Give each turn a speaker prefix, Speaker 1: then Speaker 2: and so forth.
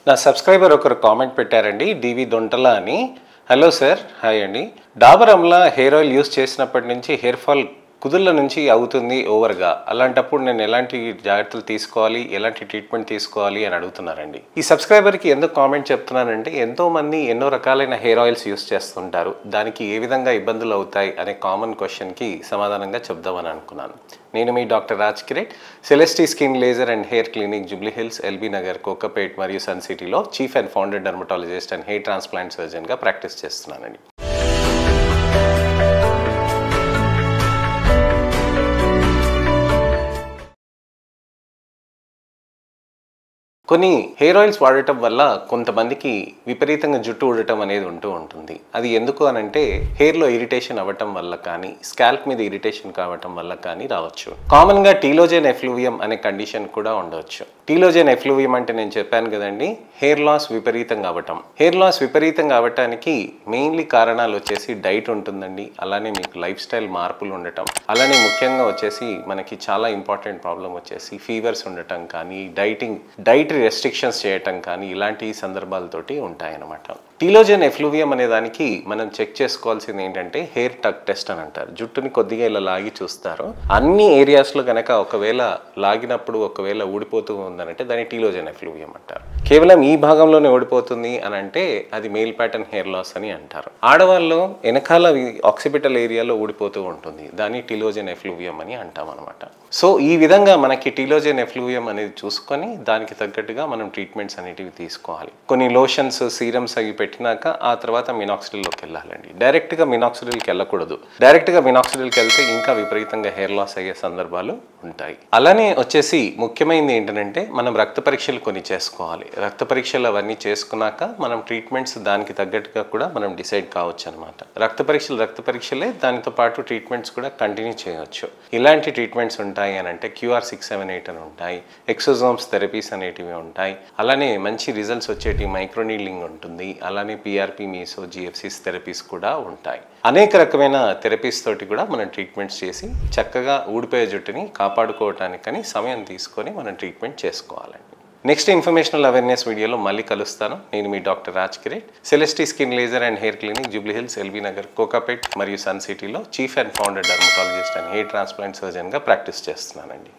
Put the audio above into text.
Speaker 1: నా సబ్స్క్రైబర్ ఒకరు కామెంట్ పెట్టారండి, డివి దొంటల అని. హలో సార్, హాయ్ అండి. Dabur Amla hair oil use చేసినప్పటి నుంచి హెయిర్ ఫాల్ కుదుళ్ళ నుంచి అవుతుంది ఓవర్గా. అలాంటప్పుడు నేను ఎలాంటి జాగ్రత్తలు తీసుకోవాలి, ఎలాంటి ట్రీట్మెంట్ తీసుకోవాలి అని అడుగుతున్నారండి. ఈ సబ్స్క్రైబర్కి ఎందుకు కామెంట్ చెప్తున్నానంటే, ఎంతోమంది ఎన్నో రకాలైన హెయిర్ ఆయిల్స్ యూస్ చేస్తుంటారు. దానికి ఏ విధంగా ఇబ్బందులు అవుతాయి అనే కామన్ క్వశ్చన్కి సమాధానంగా చెప్దామని అనుకున్నాను. నేను మీ doctor Raj Kiret, Celestee skin laser and hair clinic, Jubilee Hills, LB Nagar, Kokapet మరియు సన్ సిటీలో chief and founder dermatologist and hair transplant సర్జన్గా ప్రాక్టీస్ చేస్తున్నానండి. కొన్ని హెయిర్ ఆయిల్స్ వాడటం వల్ల కొంతమందికి విపరీతంగా జుట్టు ఊడటం అనేది ఉంటుంది. అది ఎందుకు అనంటే హెయిర్లో ఇరిటేషన్ అవ్వటం వల్ల కానీ, స్కాల్ప్ మీద ఇరిటేషన్ కావటం వల్ల కానీ రావచ్చు. కామన్గా టీలోజెన్ ఎఫ్లూవియం అనే కండిషన్ కూడా ఉండవచ్చు. టీలోజెన్ ఎఫ్లూవియం అంటే నేను చెప్పాను కదండి, హెయిర్ లాస్ విపరీతంగా అవ్వటం. హెయిర్ లాస్ విపరీతంగా అవ్వటానికి మెయిన్లీ కారణాలు వచ్చేసి డైట్ ఉంటుందండి, అలానే మీకు లైఫ్ స్టైల్ మార్పులు ఉండటం, అలానే ముఖ్యంగా వచ్చేసి మనకి చాలా ఇంపార్టెంట్ ప్రాబ్లం వచ్చేసి ఫీవర్స్ ఉండటం కానీ, డైట్ రెస్ట్రిక్షన్స్ చేయటం కానీ ఇలాంటి సందర్భాలతోటి ఉంటాయన్నమాట. టీలోజెన్ ఎఫ్లూవియం అనే దానికి మనం చెక్ చేసుకోవాల్సింది ఏంటంటే హెయిర్ టక్ టెస్ట్ అని అంటారు. జుట్టుని కొద్దిగా ఇలా లాగి చూస్తారు. అన్ని ఏరియాస్లో కనుక ఒకవేళ లాగినప్పుడు ఒకవేళ ఊడిపోతూ ఉందనంటే దాన్ని టీలోజెన్ ఎఫ్లూవియం అంటారు. కేవలం ఈ భాగంలోనే ఊడిపోతుంది అని అంటే అది మేల్ ప్యాటర్న్ హెయిర్ లాస్ అని అంటారు. ఆడవాళ్ళు వెనకాల ఆక్సిపిటల్ ఏరియాలో ఊడిపోతూ ఉంటుంది, దాన్ని టీలోజెన్ ఎఫ్లూవియం అని అంటాం అనమాట. సో ఈ విధంగా మనకి టీలోజెన్ ఎఫ్లూవియం అనేది చూసుకొని దానికి తగ్గట్టుగా మనం ట్రీట్మెంట్స్ అనేటివి తీసుకోవాలి. కొన్ని లోషన్స్, సీరమ్స్ అవి పెట్టినాక ఆ తర్వాత మినాక్సిడిల్లోకి వెళ్ళాలండి. డైరెక్ట్గా మినాక్సిడిల్కి వెళ్ళకూడదు. డైరెక్ట్గా మినాక్సిడిల్కి వెళ్తే ఇంకా విపరీతంగా హెయిర్ లాస్ అయ్యే సందర్భాలు ఉంటాయి. అలానే వచ్చేసి ముఖ్యమైనది ఏంటంటే మనం రక్త పరీక్షలు కొన్ని చేసుకోవాలి. రక్త పరీక్షలు అవన్నీ చేసుకున్నాక మనం ట్రీట్మెంట్స్ దానికి తగ్గట్టుగా కూడా మనం డిసైడ్ కావచ్చు అనమాట. రక్త పరీక్షలే దానితో పాటు ట్రీట్మెంట్స్ కూడా కంటిన్యూ చేయవచ్చు. ఇలాంటి ట్రీట్మెంట్స్ ఉంటాయి అని అంటే QR678 అని ఉంటాయి, ఎక్సోజోమ్స్ థెరపీస్ అనేటివి ఉంటాయి, అలానే మంచి రిజల్ట్స్ వచ్చేటి మైక్రోనీడ్లింగ్ ఉంటుంది, అలానే PRP, మీసో, GFCs థెరపీస్ కూడా ఉంటాయి. అనేక రకమైన థెరపీస్ తోటి కూడా మనం ట్రీట్మెంట్స్ చేసి చక్కగా ఊడిపోయే జుట్టుని కాపాడుకోవటానికని సమయం తీసుకొని మనం ట్రీట్మెంట్ చేసుకోవాలండి. నెక్స్ట్ ఇన్ఫర్మేషనల్ అవేర్నెస్ వీడియోలో మళ్ళీ కలుస్తాను. నేను మీ doctor Raj Kiret, Celestee skin laser and hair clinic, Jubilee Hills, LB Nagar, Kokapet మరియు సన్ సిటీలో chief and founder dermatologist and hair transplant సర్జన్గా ప్రాక్టీస్ చేస్తున్నానండి.